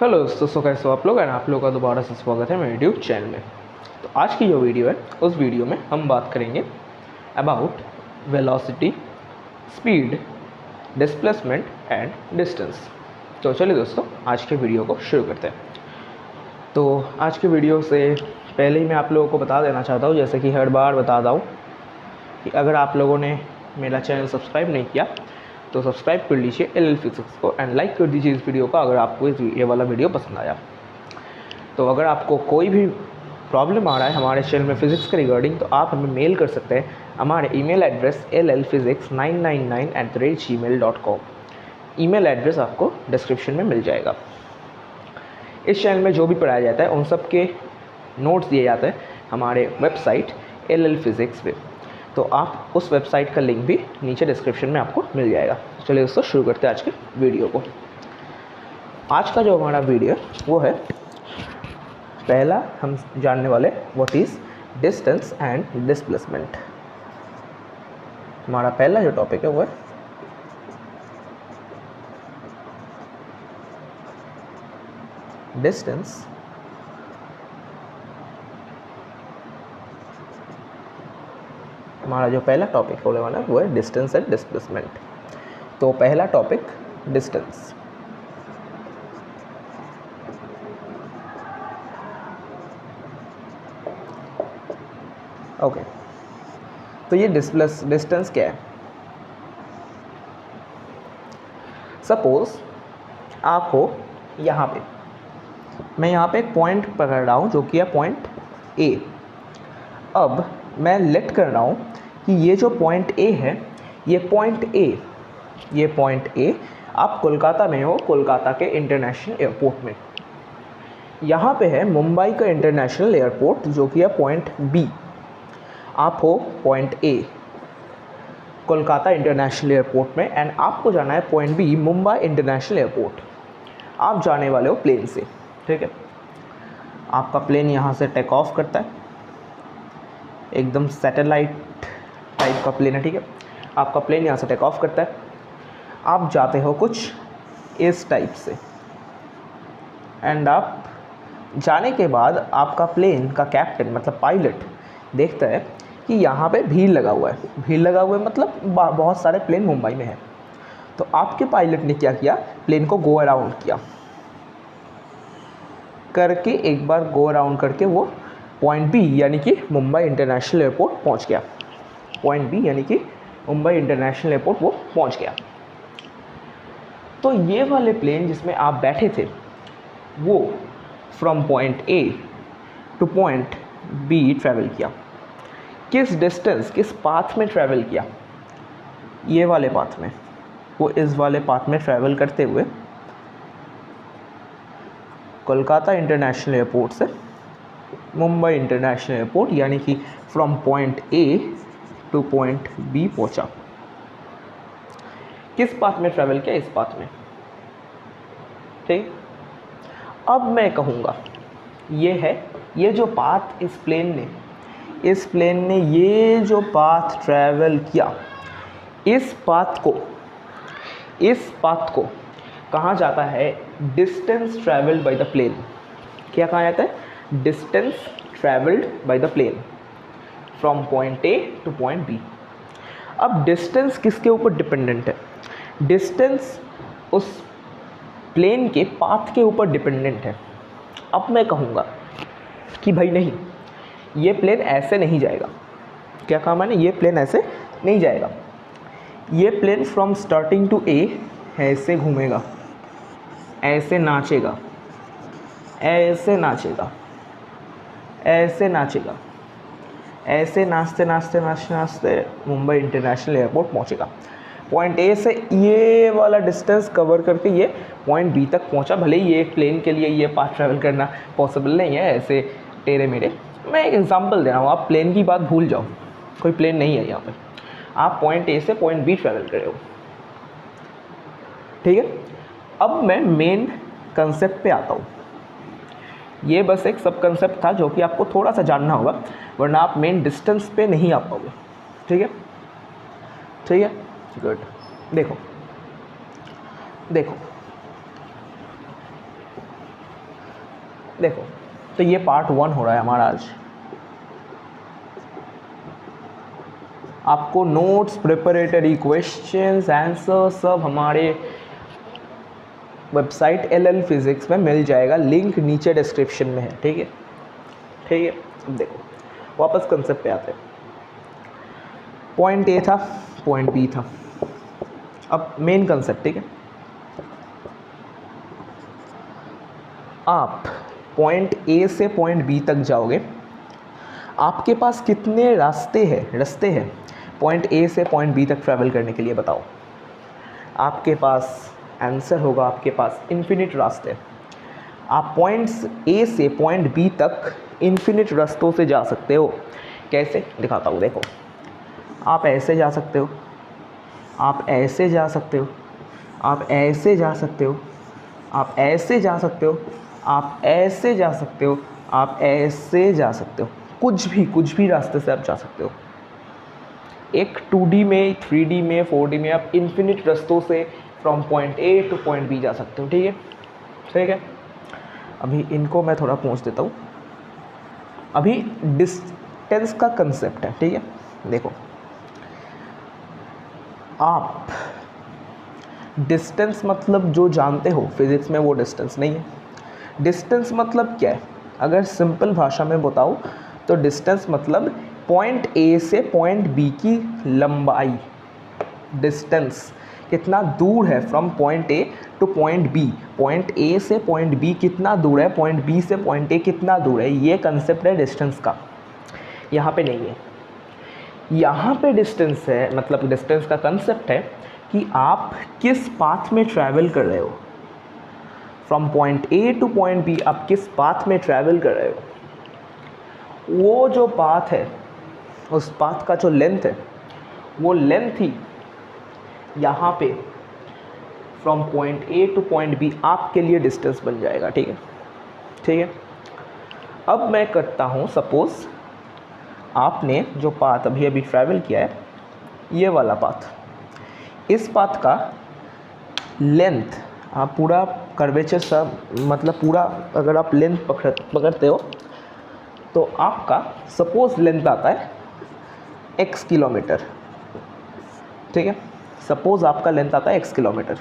Hello दोस्तों, कैसे हो आप लोग। एंड आप लोगों का दोबारा से स्वागत है मेरे यूट्यूब चैनल में। तो आज की जो वीडियो है उस वीडियो में हम बात करेंगे about velocity, speed, displacement and distance. तो चलिए दोस्तों, आज के वीडियो को शुरू करते हैं। तो आज के वीडियो से पहले ही मैं आप लोगों को बता देना चाहता हूँ, जैसे कि हर बार बताता हूँ, कि अगर आप लोगों ने मेरा चैनल सब्सक्राइब नहीं किया तो सब्सक्राइब कर लीजिए LL फिजिक्स को एंड लाइक कर दीजिए इस वीडियो को अगर आपको ये वाला वीडियो पसंद आया। तो अगर आपको कोई भी प्रॉब्लम आ रहा है हमारे चैनल में फ़िज़िक्स के रिगार्डिंग, तो आप हमें मेल कर सकते हैं। हमारे email address llphysics999@gmail.com। Email address आपको डिस्क्रिप्शन में मिल जाएगा। इस चैनल में जो भी पढ़ाया जाता है उन सब के नोट्स दिए जाते हैं हमारे वेबसाइट LL फिजिक्स पे। तो आप उस वेबसाइट का लिंक भी नीचे डिस्क्रिप्शन में आपको मिल जाएगा। चलिए दोस्तों, शुरू करते हैं आज के वीडियो को। आज का जो हमारा वीडियो वो है, पहला हम जानने वाले what is distance and displacement. हमारा पहला जो टॉपिक है वो है डिस्टेंस हमारा जो पहला टॉपिक होने वाला है वो है डिस्टेंस एंड डिस्प्लेसमेंट। तो पहला टॉपिक डिस्टेंस। ओके, तो ये डिस्टेंस क्या है। सपोज आप हो यहाँ पे, मैं यहाँ पे एक पॉइंट पकड़ रहा हूँ जो कि है पॉइंट A। अब मैं लेट कर रहा हूँ कि ये जो पॉइंट A है, ये पॉइंट A आप कोलकाता में हो, कोलकाता के इंटरनेशनल एयरपोर्ट में। यहाँ पे है मुंबई का इंटरनेशनल एयरपोर्ट जो कि है पॉइंट B। आप हो point A Kolkata international airport में एंड आपको जाना है point B Mumbai international airport. आप जाने वाले हो प्लेन से, ठीक है। आपका प्लेन यहाँ से टेक ऑफ करता है, एकदम सैटेलाइट टाइप का प्लेन है, ठीक है। आपका प्लेन यहाँ से टेक ऑफ करता है, आप जाते हो कुछ इस टाइप से एंड आप जाने के बाद आपका प्लेन का कैप्टन मतलब पायलट देखता है कि यहाँ पे भीड़ लगा हुआ है। भीड़ लगा हुआ है मतलब बहुत सारे प्लेन मुंबई में है। तो आपके पायलट ने क्या किया, प्लेन को गो अराउंड किया करके, एक बार गो अराउंड करके वो पॉइंट B यानी कि मुंबई इंटरनेशनल एयरपोर्ट पहुंच गया। पॉइंट B यानी कि मुंबई इंटरनेशनल एयरपोर्ट वो पहुंच गया। तो ये वाले प्लेन जिसमें आप बैठे थे वो from point A to point B travel किया। किस डिस्टेंस, किस पाथ में ट्रैवल किया, ये वाले पाथ में। वो इस वाले पाथ में ट्रैवल करते हुए कोलकाता इंटरनेशनल एयरपोर्ट से मुंबई इंटरनेशनल एयरपोर्ट यानी कि from point A to point B पहुंचा। किस पाथ में ट्रैवल किया, इस पाथ में, ठीक। अब मैं कहूँगा ये जो पाथ इस प्लेन ने ये जो पाथ ट्रैवल किया, इस पाथ को कहा जाता है distance travelled by the plane. क्या कहा जाता है, distance travelled by the plane from point A to point B। अब डिस्टेंस किसके ऊपर डिपेंडेंट है, डिस्टेंस उस प्लेन के पाथ के ऊपर डिपेंडेंट है। अब मैं कहूँगा कि भाई नहीं, ये प्लेन ऐसे नहीं जाएगा। क्या कहा मैंने, ये प्लेन ऐसे नहीं जाएगा। ये plane from starting to A ऐसे घूमेगा, ऐसे नाचेगा, ऐसे नाचेगा, ऐसे नाचेगा, ऐसे नाचते नाचते नाचते नाचते मुंबई इंटरनेशनल एयरपोर्ट पहुंचेगा। पॉइंट A से ये वाला डिस्टेंस कवर करके ये पॉइंट B तक पहुंचा। भले ही ये प्लेन के लिए ये पाथ ट्रैवल करना पॉसिबल नहीं है ऐसे टेढ़े मेढ़े। मैं एक एग्जांपल दे रहा हूँ, आप प्लेन की बात भूल जाओ, कोई प्लेन नहीं है यहाँ पे। आप पॉइंट A से पॉइंट B ट्रैवल कर रहे हो, ठीक है। अब मैं मेन कंसेप्ट पे आता हूँ। ये बस एक सब कंसेप्ट था जो कि आपको थोड़ा सा जानना होगा, वरना आप मेन डिस्टेंस पे नहीं आ पाओगे, ठीक है। गुड। देखो देखो, तो ये पार्ट 1 हो रहा है हमारा आज। आपको नोट्स, प्रिपरेटरी क्वेश्चंस, आंसर सब हमारे वेबसाइट LL फिजिक्स में मिल जाएगा, लिंक नीचे डिस्क्रिप्शन में है। ठीक है, ठीक है। अब देखो वापस कंसेप्ट पे आते हैं। पॉइंट ए था, पॉइंट बी था। अब मेन कंसेप्ट, ठीक है। आप पॉइंट ए से पॉइंट बी तक जाओगे, आपके पास कितने रास्ते हैं पॉइंट ए से पॉइंट बी तक ट्रैवल करने के लिए, बताओ। आपके पास आंसर होगा, आपके पास इन्फिनिट रास्ते। आप पॉइंट्स ए से पॉइंट बी तक इन्फिनिट रास्तों से जा सकते हो। कैसे, दिखाता हूँ। देखो, आप ऐसे जा सकते हो, आप ऐसे जा सकते हो, आप ऐसे जा सकते हो, आप ऐसे जा सकते हो, आप ऐसे जा सकते हो, आप ऐसे जा सकते हो। कुछ भी रास्ते से आप जा सकते हो। एक 2D में, 3D में, 4D में आप इन्फिनिट रास्तों से from point A to point B जा सकते हो। ठीक है, ठीक है। अभी इनको मैं थोड़ा पहुँच देता हूँ। अभी डिस्टेंस का कंसेप्ट है, ठीक है। देखो, आप डिस्टेंस मतलब जो जानते हो फिज़िक्स में, वो डिस्टेंस नहीं है। डिस्टेंस मतलब क्या है, अगर सिंपल भाषा में बताऊँ तो डिस्टेंस मतलब पॉइंट ए से पॉइंट बी की लंबाई। डिस्टेंस कितना दूर है from point A to point B. Point A से पॉइंट बी कितना दूर है, पॉइंट बी से पॉइंट ए कितना दूर है, ये कंसेप्ट है डिस्टेंस का। यहाँ पे नहीं है। यहाँ पे डिस्टेंस है, मतलब डिस्टेंस का कंसेप्ट है कि आप किस पाथ में ट्रैवल कर रहे हो। From point A to point B आप किस पाथ में ट्रैवल कर रहे हो। वो जो पाथ है, उस पाथ का जो लेंथ है, वो लेंथ ही यहाँ पे from point A to point B आपके लिए डिस्टेंस बन जाएगा। ठीक है, ठीक है। अब मैं करता हूँ, सपोज़ आपने जो पाथ अभी अभी ट्रैवल किया है, ये वाला पाथ, इस पाथ का लेंथ, आप पूरा कर्वेचर सा, मतलब पूरा अगर आप लेंथ पकड़ते हो तो आपका सपोज लेंथ आता है x किलोमीटर। ठीक है, सपोज आपका लेंथ आता है x किलोमीटर।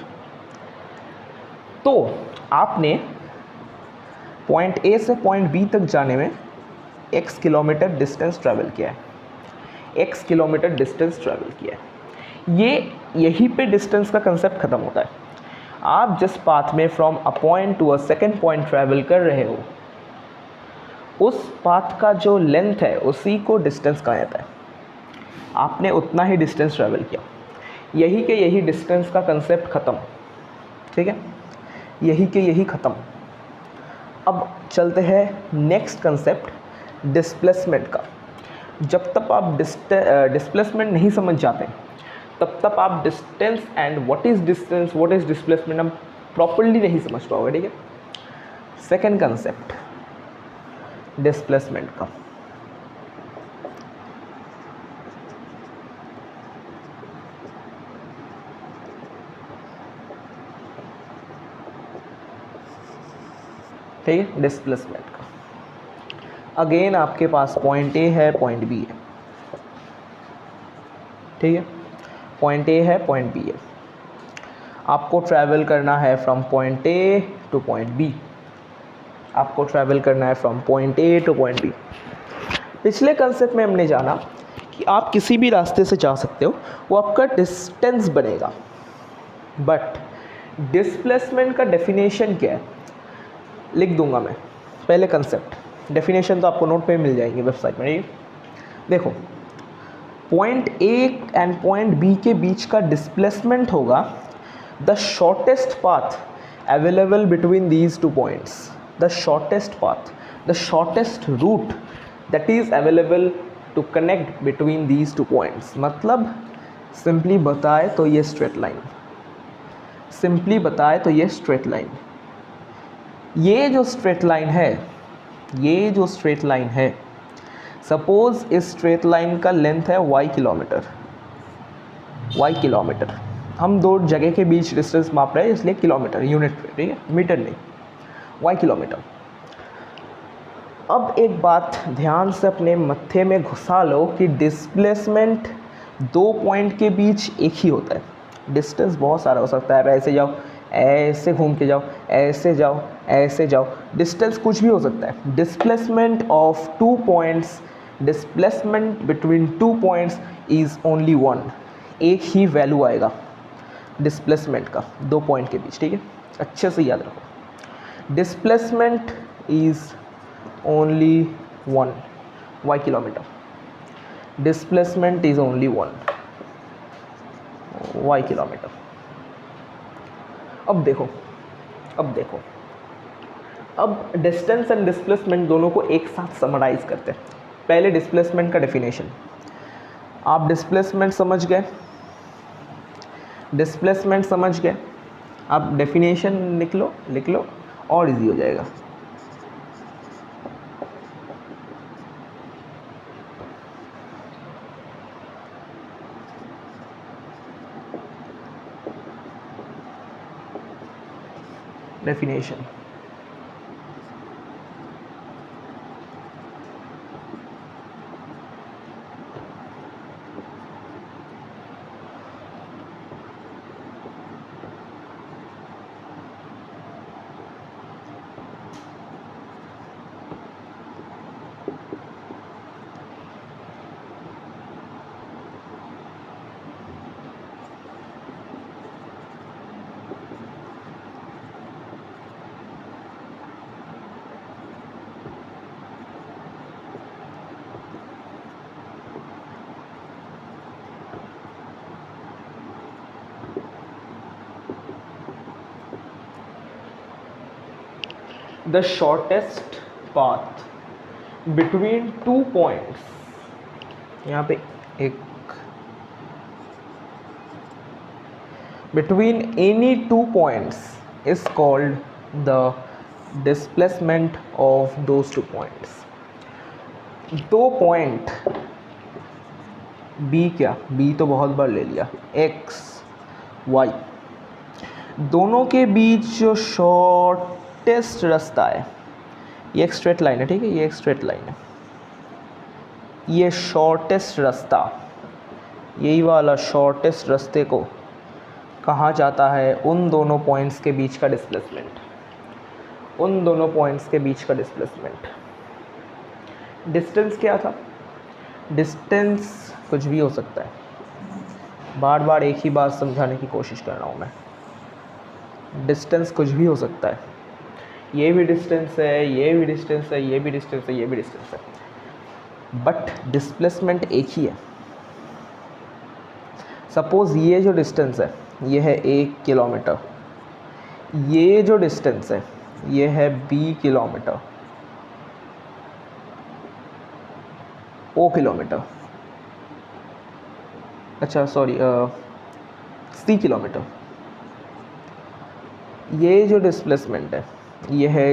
तो आपने पॉइंट A से पॉइंट B तक जाने में x किलोमीटर डिस्टेंस ट्रैवल किया है, x किलोमीटर डिस्टेंस ट्रैवल किया है। यहीं पे डिस्टेंस का कंसेप्ट ख़त्म होता है। आप जिस पाथ में from a point to a second point travel कर रहे हो, उस पाथ का जो लेंथ है उसी को डिस्टेंस कहा जाता है। आपने उतना ही डिस्टेंस ट्रैवल किया, यही के यही डिस्टेंस का कंसेप्ट ख़त्म। ठीक है, यही के यही ख़त्म। अब चलते हैं नेक्स्ट कंसेप्ट, डिस्प्लेसमेंट का। जब तक आप डिस्प्लेसमेंट नहीं समझ जाते, तब तक आप distance and what is distance, what is displacement हम प्रॉपर्ली नहीं समझ पाओगे। ठीक है, सेकेंड कंसेप्ट डिस्प्लेसमेंट का। ठीक है, डिस्प्लेसमेंट का अगेन आपके पास पॉइंट ए है, पॉइंट बी है। ठीक है, पॉइंट ए है, पॉइंट बी है। आपको ट्रैवल करना है from point A to point B. आपको ट्रैवल करना है from point A to point B. पिछले कंसेप्ट में हमने जाना कि आप किसी भी रास्ते से जा सकते हो, वो आपका डिस्टेंस बनेगा। बट डिस्प्लेसमेंट का डेफिनेशन क्या है, लिख दूंगा मैं। पहले कंसेप्ट, डेफिनेशन तो आपको नोट पे मिल जाएंगे वेबसाइट में। ठीक है, देखो, point A and point B के बीच का डिस्प्लेसमेंट होगा the shortest path available between these two points. The shortest path, the shortest route that is available to connect between these two points. मतलब सिंपली बताए तो ये स्ट्रेट लाइन, सिंपली बताए तो ये स्ट्रेट लाइन। ये जो स्ट्रेट लाइन है, ये जो स्ट्रेट लाइन है, सपोज इस स्ट्रेट लाइन का लेंथ है y किलोमीटर। y किलोमीटर, हम दो जगह के बीच डिस्टेंस माप रहे हैं इसलिए किलोमीटर यूनिट पे, ठीक है, मीटर नहीं, y किलोमीटर। अब एक बात ध्यान से अपने मत्थे में घुसा लो कि डिस्प्लेसमेंट दो पॉइंट के बीच एक ही होता है। डिस्टेंस बहुत सारा हो सकता है, ऐसे जाओ, ऐसे घूम के जाओ, ऐसे जाओ, ऐसे जाओ, डिस्टेंस कुछ भी हो सकता है। Displacement of two points, displacement between two points is only one. एक ही वैल्यू आएगा डिस्प्लेसमेंट का दो पॉइंट के बीच, ठीक है, अच्छे से याद रखो। Displacement is only one y kilometer, displacement is only one y kilometer। अब देखो, अब डिस्टेंस एंड डिस्प्लेसमेंट दोनों को एक साथ समराइज करते हैं। पहले डिस्प्लेसमेंट का डेफिनेशन, आप डिस्प्लेसमेंट समझ गए, आप डेफिनेशन लिख लो और इजी हो जाएगा। Definition, the shortest path between two points, यहाँ पे एक, between any two points is called the displacement of those 2 points। दो पॉइंट B, क्या B तो बहुत बार ले लिया, X Y, दोनों के बीच जो शॉर्टेस्ट रास्ता है, ये एक स्ट्रेट लाइन है, ठीक है, ये एक स्ट्रेट लाइन है, ये शॉर्टेस्ट रास्ता, यही वाला शॉर्टेस्ट रास्ते को कहा जाता है उन दोनों पॉइंट्स के बीच का डिस्प्लेसमेंट, उन दोनों पॉइंट्स के बीच का डिस्प्लेसमेंट। डिस्टेंस क्या था? डिस्टेंस कुछ भी हो सकता है, बार बार एक ही बात समझाने की कोशिश कर रहा हूँ मैं। डिस्टेंस कुछ भी हो सकता है, ये भी डिस्टेंस है, ये भी डिस्टेंस है, ये भी डिस्टेंस है, ये भी डिस्टेंस है, बट डिस्प्लेसमेंट एक ही है। सपोज़ ये जो डिस्टेंस है ये है 1 किलोमीटर, ये जो डिस्टेंस है ये है B किलोमीटर, O किलोमीटर, अच्छा सॉरी C किलोमीटर। ये जो डिस्प्लेसमेंट है ये है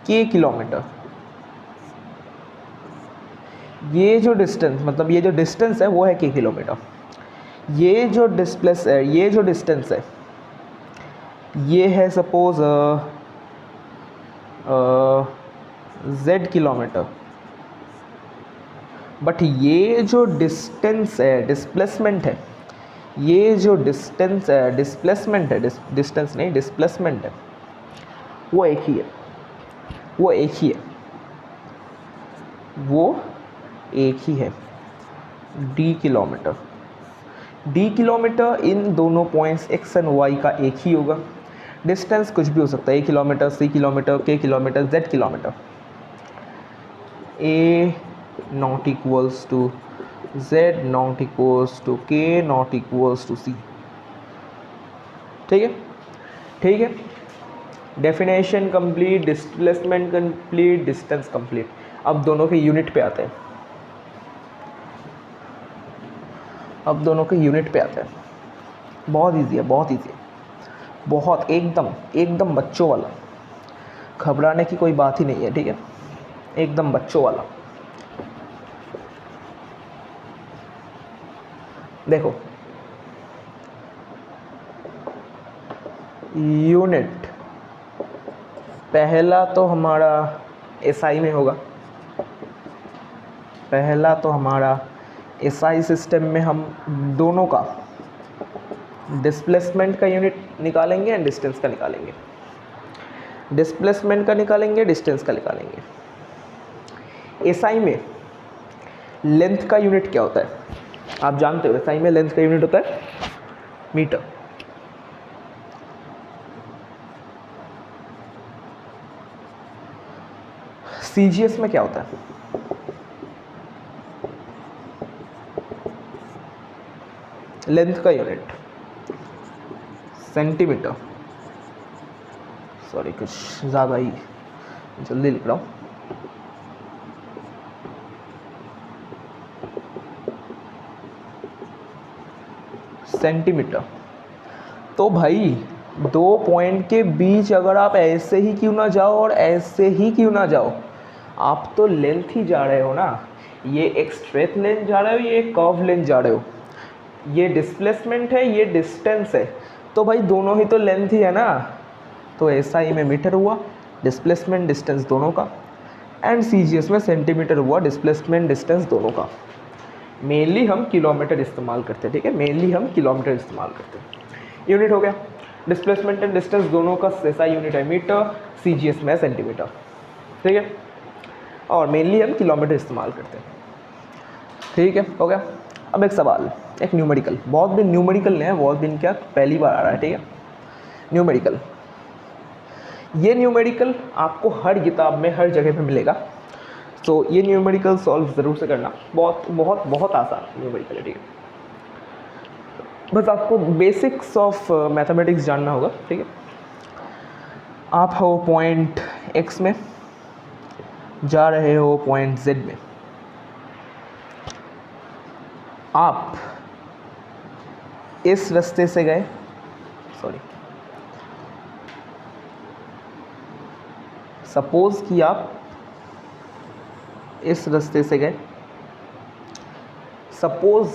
K किलोमीटर। ये जो डिस्टेंस, मतलब ये जो डिस्टेंस है वो है K किलोमीटर। ये जो ये जो डिस्टेंस है ये है सपोज Z किलोमीटर, बट ये जो डिस्टेंस है, डिस्प्लेसमेंट है, ये जो डिस्टेंस है, डिस्प्लेसमेंट है, डिस्टेंस नहीं डिस्प्लेसमेंट है, वो एक ही है, वो एक ही है, वो एक ही है, D किलोमीटर। D किलोमीटर इन दोनों पॉइंट्स X एंड Y का एक ही होगा। डिस्टेंस कुछ भी हो सकता है, A kilometre, C kilometre, K kilometre, Z kilometre. A not equals to Z not equals to K not equals to C। ठीक है, ठीक है, definition complete, displacement complete, distance complete. अब दोनों के यूनिट पे आते हैं, अब दोनों के यूनिट पे आते हैं। बहुत इजी है, बहुत इजी है, बहुत एकदम एकदम बच्चों वाला, घबराने की कोई बात ही नहीं है, ठीक है, एकदम बच्चों वाला। देखो यूनिट, पहला तो हमारा एसआई में होगा। पहला तो हमारा एसआई सिस्टम में हम दोनों का डिस्प्लेसमेंट का यूनिट निकालेंगे एंड डिस्टेंस का निकालेंगे। डिस्प्लेसमेंट का निकालेंगे, डिस्टेंस का निकालेंगे। एसआई में लेंथ का यूनिट क्या होता है? आप जानते हो एसआई में लेंथ का यूनिट होता है मीटर। सीजीएस में क्या होता है? लेंथ का यूनिट सेंटीमीटर। सॉरी कुछ ज़्यादा ही जल्दी लिख रहा हूँ। सेंटीमीटर। तो भाई दो पॉइंट के बीच अगर आप ऐसे ही क्यों ना जाओ और ऐसे ही क्यों ना जाओ, आप तो लेंथ ही जा रहे हो ना। ये एक स्ट्रेट लेंथ जा रहे हो, ये एक कर्व लेंथ जा रहे हो। ये डिस्प्लेसमेंट है, ये डिस्टेंस है, तो भाई दोनों ही तो लेंथ ही है ना। तो एसआई में मीटर हुआ, डिस्प्लेसमेंट डिस्टेंस दोनों का, एंड सीजीएस में सेंटीमीटर हुआ, डिस्प्लेसमेंट डिस्टेंस दोनों का। मेनली हम किलोमीटर इस्तेमाल करते हैं, ठीक है, मेनली हम किलोमीटर इस्तेमाल करते हैं। यूनिट हो गया, डिस्प्लेसमेंट एंड डिस्टेंस दोनों का एसआई यूनिट है मीटर, सीजीएस में सेंटीमीटर, ठीक है, और मेनली हम किलोमीटर इस्तेमाल करते हैं, ठीक है, हो गया। अब एक सवाल, एक न्यूमेरिकल, बहुत दिन न्यूमेरिकल नहीं है, बहुत दिन क्या पहली बार आ रहा है, ठीक है। न्यूमेरिकल, ये न्यूमेरिकल आपको हर किताब में हर जगह पे मिलेगा, तो ये न्यूमेरिकल सॉल्व ज़रूर से करना, बहुत बहुत बहुत आसान न्यूमेरिकल है, ठीक है। बस आपको बेसिक्स ऑफ मैथमेटिक्स जानना होगा, ठीक है। आप हो पॉइंट एक्स में, जा रहे हो पॉइंट जेड में। आप इस रास्ते से गए, सॉरी, सपोज कि आप इस रास्ते से गए, सपोज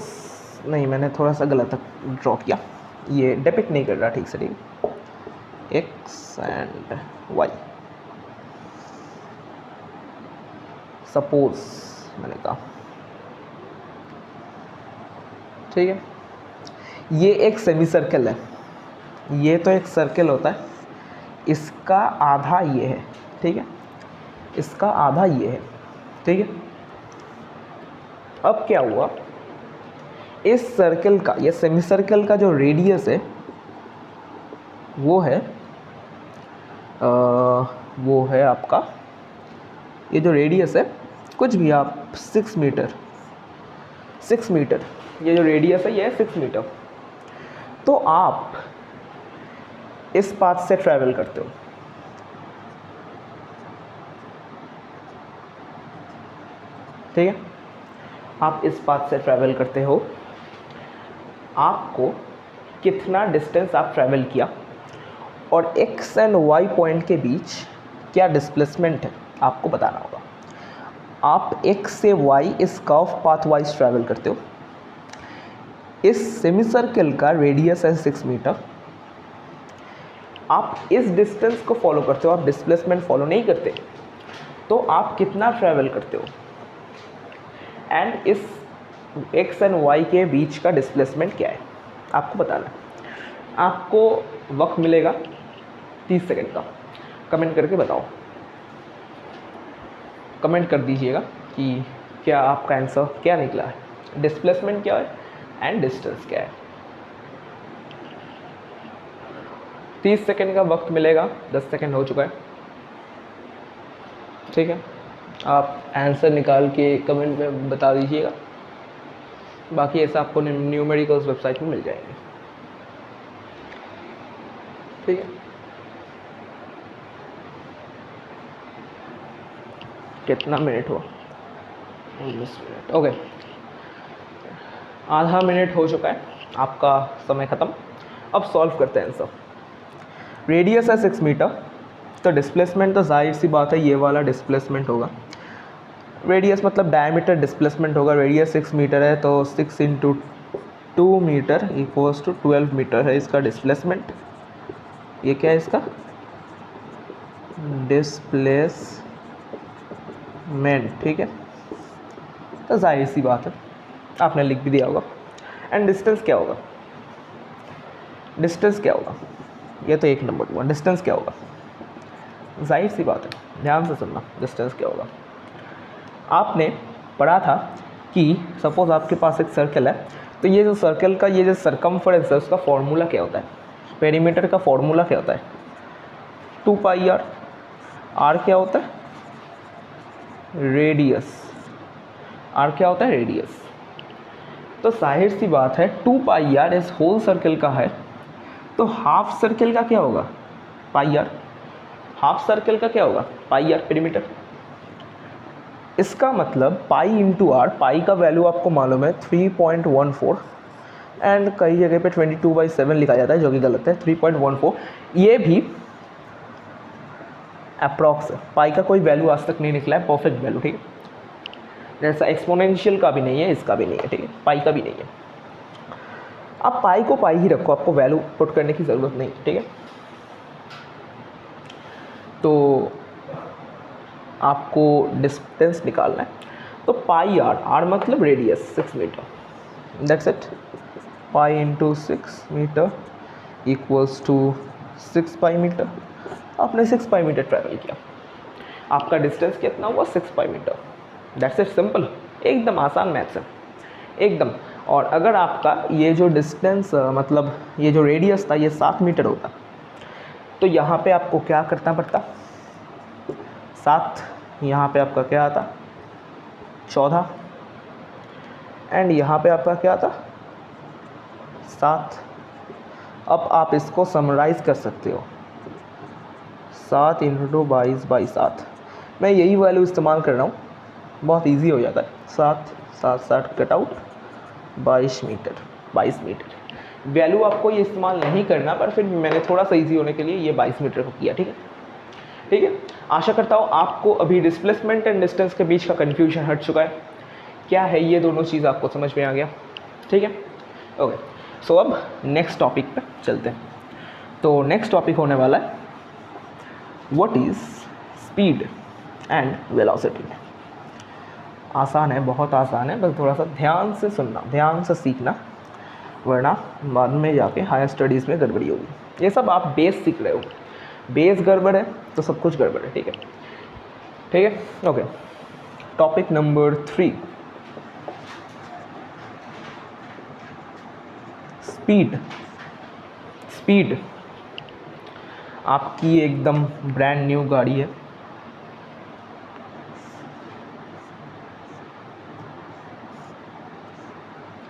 नहीं, मैंने थोड़ा सा गलत ड्रॉ किया, ये डिपिक्ट नहीं कर रहा ठीक से, ठीक, एक्स एंड वाई, सपोज मैंने कहा, ठीक है। ये एक सेमी सर्कल है, ये तो एक सर्कल होता है, इसका आधा ये है, ठीक है, इसका आधा ये है, ठीक है। अब क्या हुआ, इस सर्कल का, ये सेमी सर्कल का जो रेडियस है वो है आपका, ये जो रेडियस है कुछ भी आप 6 मीटर, ये जो रेडियस है ये है 6 मीटर। तो आप इस पाथ से ट्रैवल करते हो, ठीक है, आप इस पाथ से ट्रैवल करते हो, आपको कितना डिस्टेंस आप ट्रैवल किया और एक्स एंड वाई पॉइंट के बीच क्या डिस्प्लेसमेंट है आपको बताना होगा। आप एक्स से वाई इस कर्व पाथ वाइज ट्रैवल करते हो, इस सेमी सर्कल का रेडियस है 6 मीटर, आप इस डिस्टेंस को फॉलो करते हो, आप डिस्प्लेसमेंट फॉलो नहीं करते, तो आप कितना ट्रैवल करते हो एंड इस एक्स एंड वाई के बीच का डिस्प्लेसमेंट क्या है आपको बताना है। आपको वक्त मिलेगा 30 सेकंड का, कमेंट करके बताओ, कमेंट कर दीजिएगा कि क्या आपका आंसर क्या निकला है, डिस्प्लेसमेंट क्या है एंड डिस्टेंस क्या है। 30 सेकंड का वक्त मिलेगा, 10 सेकंड हो चुका है, ठीक है। आप आंसर निकाल के कमेंट में बता दीजिएगा, बाकी ऐसा आपको न्यूमेरिकल्स वेबसाइट में मिल जाएंगे, ठीक है। कितना मिनट हुआ? 19 मिनट, ओके, आधा मिनट हो चुका है, आपका समय ख़त्म। अब सॉल्व करते हैं आंसर। रेडियस है 6 मीटर, तो डिस्प्लेसमेंट तो जाहिर सी बात है ये वाला डिस्प्लेसमेंट होगा, रेडियस मतलब डायमीटर डिस्प्लेसमेंट होगा। रेडियस 6 मीटर है तो 6 × 2 मीटर इक्वल्स टू 12 मीटर है इसका डिस्प्लेसमेंट। ये क्या है इसका डिस्प्लेसमेंट, मेन, ठीक है। तो जाहिर सी बात है, आपने लिख भी दिया होगा। एंड डिस्टेंस क्या होगा, डिस्टेंस क्या होगा, ये तो एक नंबर हुआ। डिस्टेंस क्या होगा, जाहिर सी बात है, ध्यान से सुनना, डिस्टेंस क्या होगा। आपने पढ़ा था कि सपोज आपके पास एक सर्कल है, तो ये जो सर्कल का ये जो सरकमफ्रेंस है उसका फॉर्मूला क्या होता है, पेरीमीटर का फॉर्मूला क्या होता है, 2πr। आर क्या होता है, रेडियस। आर क्या होता है, रेडियस। तो जाहिर सी बात है 2πr इस होल सर्कल का है, तो हाफ सर्कल का क्या होगा, πr। हाफ सर्कल का क्या होगा, πr पेरीमीटर। इसका मतलब पाई इंटू आर, पाई का वैल्यू आपको मालूम है 3.14 एंड कई जगह पे 22/7 लिखा जाता है, जो कि गलत है। 3.14 ये भी अप्रॉक्स है, पाई का कोई वैल्यू आज तक नहीं निकला है परफेक्ट वैल्यू, ठीक है। जैसा एक्सपोनेंशियल का भी नहीं है, इसका भी नहीं है, ठीक है, पाई का भी नहीं है। आप पाई को पाई ही रखो, आपको वैल्यू पुट करने की ज़रूरत नहीं, ठीक है। तो आपको डिस्टेंस निकालना है, तो पाई आर, आर मतलब radius 6 metre, that's it. Pi into 6 metre equals to 6 pi metre. आपने 6 पाई मीटर ट्रैवल किया, आपका डिस्टेंस कितना हुआ, 6 pi metre, that's it, simple, एकदम आसान मैथ्स है, एकदम। और अगर आपका ये जो डिस्टेंस मतलब ये जो रेडियस था ये 7 मीटर होता, तो यहाँ पे आपको क्या करना पड़ता, 7, यहाँ पे आपका क्या आता, 14 एंड यहाँ पे आपका क्या आता, 7। अब आप इसको समराइज़ कर सकते हो, 7 × 22/7। मैं यही वैल्यू इस्तेमाल कर रहा हूँ, बहुत इजी हो जाता है। 7 7 7 cut out, 22 metre, 22 metre. Value आपको ये इस्तेमाल नहीं करना, पर फिर मैंने थोड़ा सा इजी होने के लिए ये 22 मीटर को किया, ठीक है, ठीक है। आशा करता हूँ आपको अभी डिस्प्लेसमेंट एंड डिस्टेंस के बीच का कन्फ्यूजन हट चुका है, क्या है ये दोनों चीज़ आपको समझ में आ गया, ठीक है, ओके। सो अब नेक्स्ट टॉपिक पे चलते हैं। तो नेक्स्ट टॉपिक होने वाला है what is speed and velocity. आसान है, बहुत आसान है, बस थोड़ा सा ध्यान से सुनना, ध्यान से सीखना, वरना बाद में जाके हायर स्टडीज़ में गड़बड़ी होगी। ये सब आप बेस सीख रहे हो, बेस गड़बड़ है तो सब कुछ गड़बड़ है, ठीक है, ठीक है, okay. Topic number 3, speed. Speed आपकी एकदम ब्रांड न्यू गाड़ी है,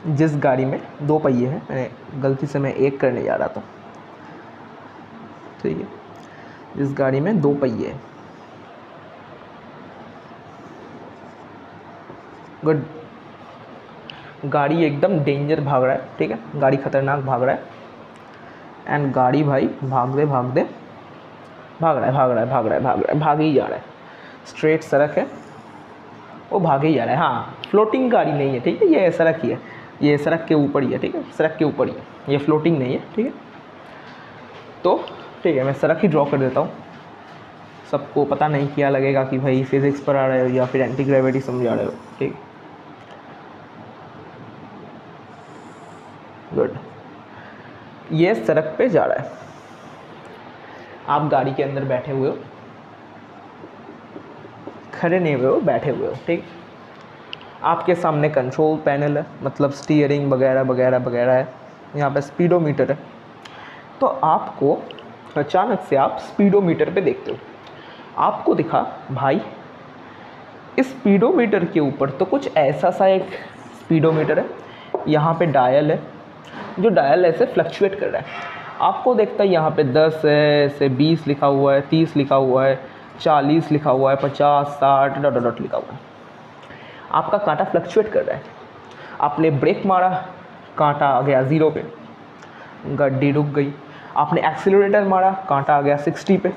जिस गाड़ी में 2 पहिए हैं, मैंने गलती से मैं एक करने जा रहा था, ठीक है, जिस गाड़ी में 2 पहिए हैं, गुड। गाड़ी एकदम डेंजर भाग रहा है, ठीक है, गाड़ी खतरनाक भाग रहा है एंड गाड़ी भाई भागते भागते भाग रहा है, भाग रहा है, भाग रहा है, भाग रहा है, भाग ही जा रहा है। स्ट्रेट सड़क है, वो भागे ही जा रहा है। हाँ, फ्लोटिंग गाड़ी नहीं है, ठीक है, ये सड़क ही है, ये सड़क के ऊपर ही है, ठीक है, सड़क के ऊपर ही है, ये फ्लोटिंग नहीं है, ठीक है। तो ठीक है, मैं सड़क ही ड्रॉ कर देता हूँ, सबको पता नहीं क्या लगेगा कि भाई फिज़िक्स पर आ रहे हो या फिर एंटी ग्रेविटी समझा रहे हो, ठीक, गुड। ये सड़क पे जा रहा है, आप गाड़ी के अंदर बैठे हुए हो, खड़े नहीं हुए हो, बैठे हुए हो, ठीक। आपके सामने कंट्रोल पैनल है, मतलब स्टीयरिंग वगैरह वगैरह वगैरह है, यहाँ पे स्पीडोमीटर है। तो आपको अचानक से आप स्पीडोमीटर पे देखते हो, आपको दिखा भाई इस स्पीडोमीटर के ऊपर तो कुछ ऐसा सा एक स्पीडोमीटर है, यहाँ पे डायल है, जो डायल ऐसे फ्लक्चुएट कर रहा है। आपको देखता है यहाँ पे 10 है, से 20 लिखा हुआ है, 30 लिखा हुआ है, 40 लिखा हुआ है, 50 60 डॉट डॉट लिखा हुआ है। आपका कांटा फ्लक्चुएट कर रहा है, आपने ब्रेक मारा, कांटा आ गया 0 पे, गाड़ी रुक गई। आपने एक्सीलरेटर मारा, कांटा आ गया 60 पे,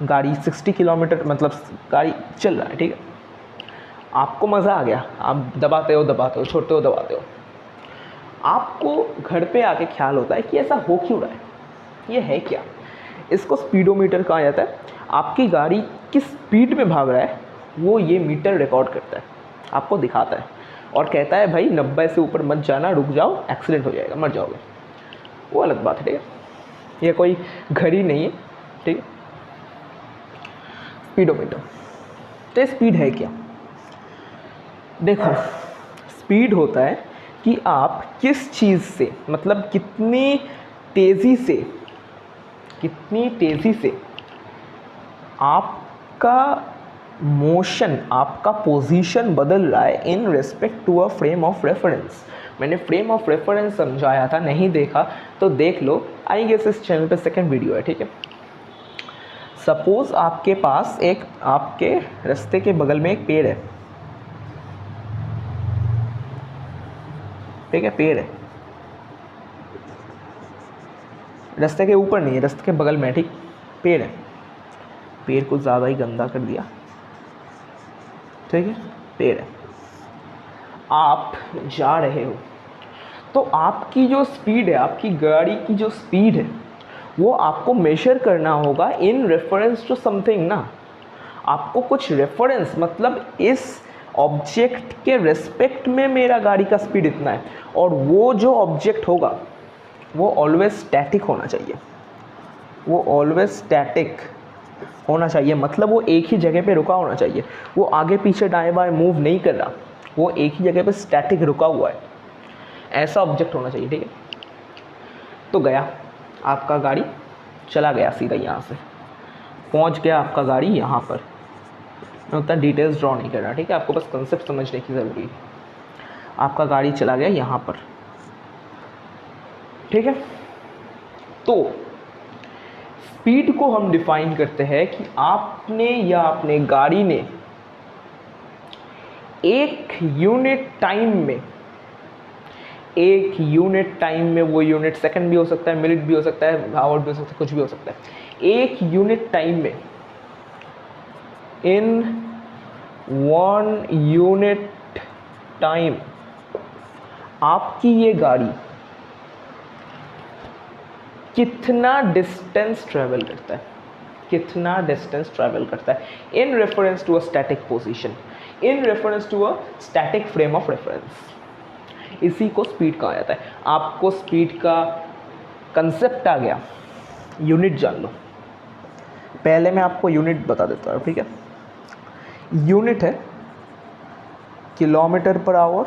गाड़ी 60 किलोमीटर मतलब गाड़ी चल रहा है, ठीक है। आपको मज़ा आ गया, आप दबाते हो दबाते हो, छोड़ते हो दबाते हो। आपको घर पे आके ख्याल होता है कि ऐसा हो क्यों रहा है, ये है क्या, इसको स्पीडोमीटर कहा जाता है। आपकी गाड़ी किस स्पीड में भाग रहा है वो ये मीटर रिकॉर्ड करता है, आपको दिखाता है और कहता है भाई 90 से ऊपर मत जाना, रुक जाओ, एक्सीडेंट हो जाएगा, मर जाओगे। वो अलग बात है, ठीक है। ये कोई घड़ी नहीं है, ठीक है। स्पीडोमीटर, तो स्पीड है क्या? देखो, स्पीड होता है कि आप किस चीज़ से, मतलब कितनी तेज़ी से आपका मोशन, आपका पोजीशन बदल रहा है in respect to a frame of reference. मैंने फ्रेम ऑफ रेफरेंस समझाया था, नहीं देखा तो देख लो, आई गेस इस चैनल पे सेकंड वीडियो है, ठीक है। सपोज आपके पास एक, आपके रास्ते के बगल में एक पेड़ है, ठीक है, पेड़ है, रास्ते के ऊपर नहीं है, रास्ते के बगल में, ठीक, पेड़ है। पेड़ को ज़्यादा ही गंदा कर दिया, ठीक है, पेड़ है। आप जा रहे हो तो आपकी जो स्पीड है, आपकी गाड़ी की जो स्पीड है, वो आपको मेजर करना होगा इन रेफरेंस टू समथिंग ना। आपको कुछ रेफरेंस, मतलब इस ऑब्जेक्ट के रेस्पेक्ट में मेरा गाड़ी का स्पीड इतना है, और वो जो ऑब्जेक्ट होगा वो ऑलवेज स्टैटिक होना चाहिए, वो ऑलवेज स्टैटिक होना चाहिए, मतलब वो एक ही जगह पे रुका होना चाहिए, वो आगे पीछे दाएं बाएं मूव नहीं कर रहा, वो एक ही जगह पे स्टैटिक रुका हुआ है, ऐसा ऑब्जेक्ट होना चाहिए, ठीक है। तो गया आपका गाड़ी, चला गया सीधा, यहाँ से पहुँच गया आपका गाड़ी यहाँ पर। मैं उतना डिटेल्स ड्रॉ नहीं कर रहा, ठीक है, आपको बस कंसेप्ट समझने की ज़रूरी है। आपका गाड़ी चला गया यहाँ पर, ठीक है। तो स्पीड को हम डिफाइन करते हैं कि आपने या अपने गाड़ी ने एक यूनिट टाइम में, वो यूनिट सेकंड भी हो सकता है, मिनट भी हो सकता है, आवर भी हो सकता है, कुछ भी हो सकता है, एक यूनिट टाइम में, इन 1 यूनिट टाइम, आपकी ये गाड़ी कितना डिस्टेंस ट्रेवल करता है, in reference to a static position, in reference to a static frame of reference. इसी को स्पीड कहा जाता है। आपको स्पीड का कंसेप्ट आ गया, यूनिट जान लो। पहले मैं आपको यूनिट बता देता हूँ, ठीक है। यूनिट है किलोमीटर पर आवर,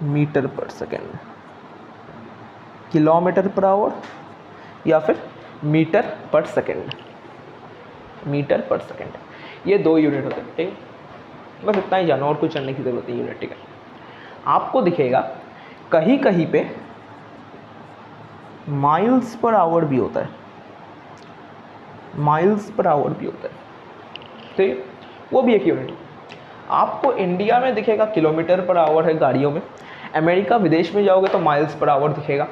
मीटर पर सेकेंड, किलोमीटर पर आवर या फिर मीटर पर सेकेंड, ये 2 यूनिट होते हैं, ठीक है। बस इतना ही जानो, और कुछ जानने की ज़रूरत नहीं, यूनिट, ठीक है। आपको दिखेगा कहीं कहीं पे माइल्स पर आवर भी होता है, ठीक है, वो भी एक यूनिट है। आपको इंडिया में दिखेगा किलोमीटर पर आवर है गाड़ियों में, अमेरिका विदेश में जाओगे तो माइल्स पर आवर दिखेगा,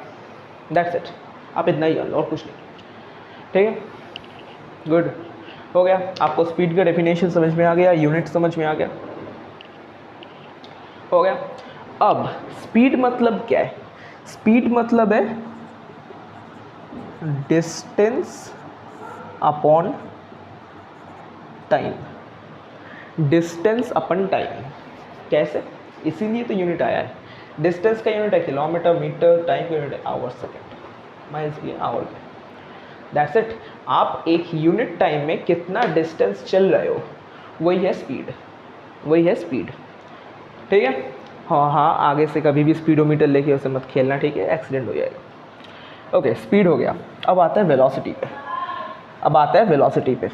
दैट्स इट। आप इतना ही जान लो और कुछ नहीं, ठीक है। गुड, हो गया। आपको स्पीड का डेफिनेशन समझ में आ गया, यूनिट समझ में आ गया, हो गया। अब स्पीड मतलब क्या है? स्पीड मतलब है डिस्टेंस अपॉन टाइम, डिस्टेंस अपन टाइम। कैसे? इसीलिए तो यूनिट आया है। डिस्टेंस का यूनिट है किलोमीटर, मीटर, टाइम का यूनिट है आवर, सेकेंड, माइल्स भी है, आवर भी। That's it. आप एक यूनिट टाइम में कितना डिस्टेंस चल रहे हो, वही है स्पीड, ठीक है। हाँ, आगे से कभी भी स्पीडोमीटर लेके उसे मत खेलना, ठीक है, एक्सीडेंट हो जाएगा। ओके, स्पीड हो गया। अब आता है वेलोसिटी पे।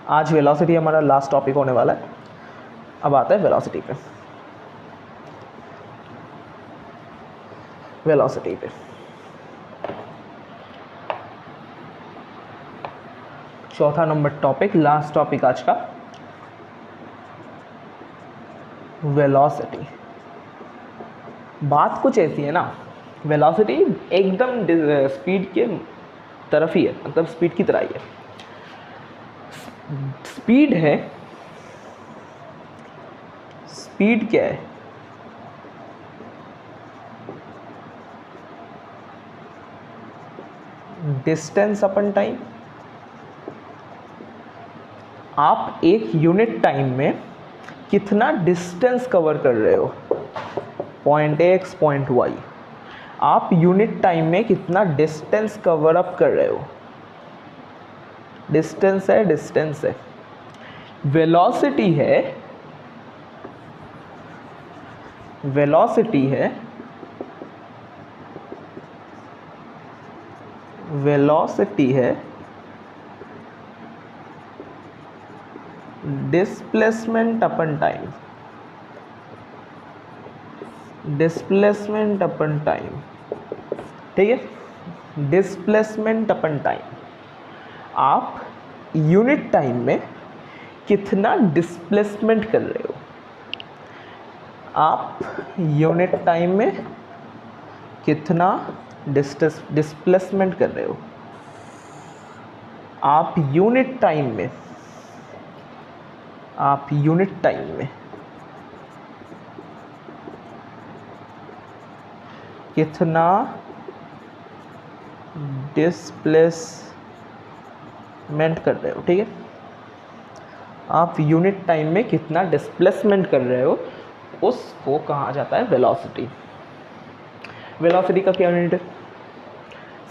आज वेलोसिटी हमारा लास्ट टॉपिक होने वाला है। अब आता है वेलोसिटी पे। चौथा नंबर टॉपिक, लास्ट टॉपिक आज का, वेलोसिटी। बात कुछ ऐसी है ना, वेलोसिटी एकदम स्पीड के तरफ ही है, मतलब स्पीड की तरह ही है। स्पीड क्या है? डिस्टेंस अपन टाइम। आप एक यूनिट टाइम में कितना डिस्टेंस कवर कर रहे हो, पॉइंट एक्स पॉइंट वाई, आप यूनिट टाइम में कितना डिस्टेंस कवर अप कर रहे हो, डिस्टेंस है, वेलोसिटी है, डिस्प्लेसमेंट अपन टाइम, ठीक है, डिस्प्लेसमेंट अपन टाइम, आप यूनिट टाइम में कितना डिस्प्लेसमेंट कर रहे हो, आप यूनिट टाइम में कितना डिस्प्लेसमेंट कर रहे हो, आप यूनिट टाइम में कितना डिस्प्लेसमेंट कर रहे हो, ठीक है, आप यूनिट टाइम में कितना डिस्प्लेसमेंट कर रहे हो, उसको कहा जाता है वेलोसिटी। वेलोसिटी का क्या यूनिट है,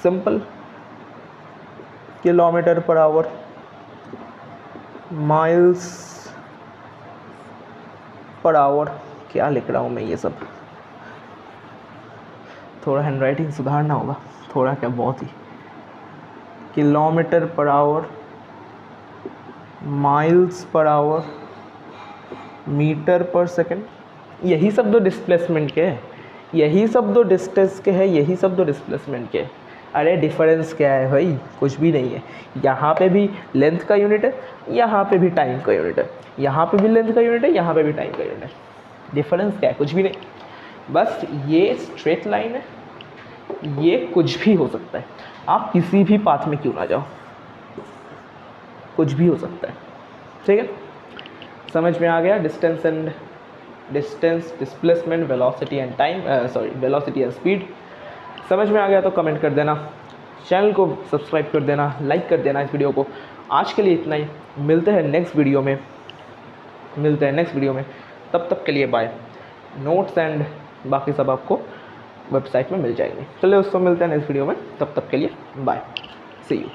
simple, kilometre per hour, miles per our. क्या लिख रहा हूँ मैं ये सब, थोड़ा हैंडराइटिंग सुधारना होगा, थोड़ा क्या बहुत ही, kilometre per hour, miles per hour, metre per second, यही सब दो डिस्प्लेसमेंट के हैं, यही सब दो डिस्टेंस के हैं, यही सब दो डिस्प्लेसमेंट के हैं। अरे डिफरेंस क्या है भाई, कुछ भी नहीं है, यहाँ पे भी लेंथ का यूनिट है, यहाँ पे भी टाइम का यूनिट है, यहाँ पे भी लेंथ का यूनिट है, यहाँ पे भी टाइम का यूनिट है। डिफरेंस क्या है, कुछ भी नहीं, बस ये स्ट्रेट लाइन है, ये कुछ भी हो सकता है, आप किसी भी पाथ में क्यों ना जाओ, कुछ भी हो सकता है, ठीक है। समझ में आ गया, distance, displacement, velocity and time, velocity and speed. समझ में आ गया तो कमेंट कर देना, चैनल को सब्सक्राइब कर देना, लाइक कर देना इस वीडियो को। आज के लिए इतना ही, मिलते हैं नेक्स्ट वीडियो में, तब तक के लिए बाय। नोट्स एंड बाकी सब आपको वेबसाइट में मिल जाएंगे। चलिए उसको मिलते हैं नेक्स्ट वीडियो में, तब तक के लिए बाय, सी यू।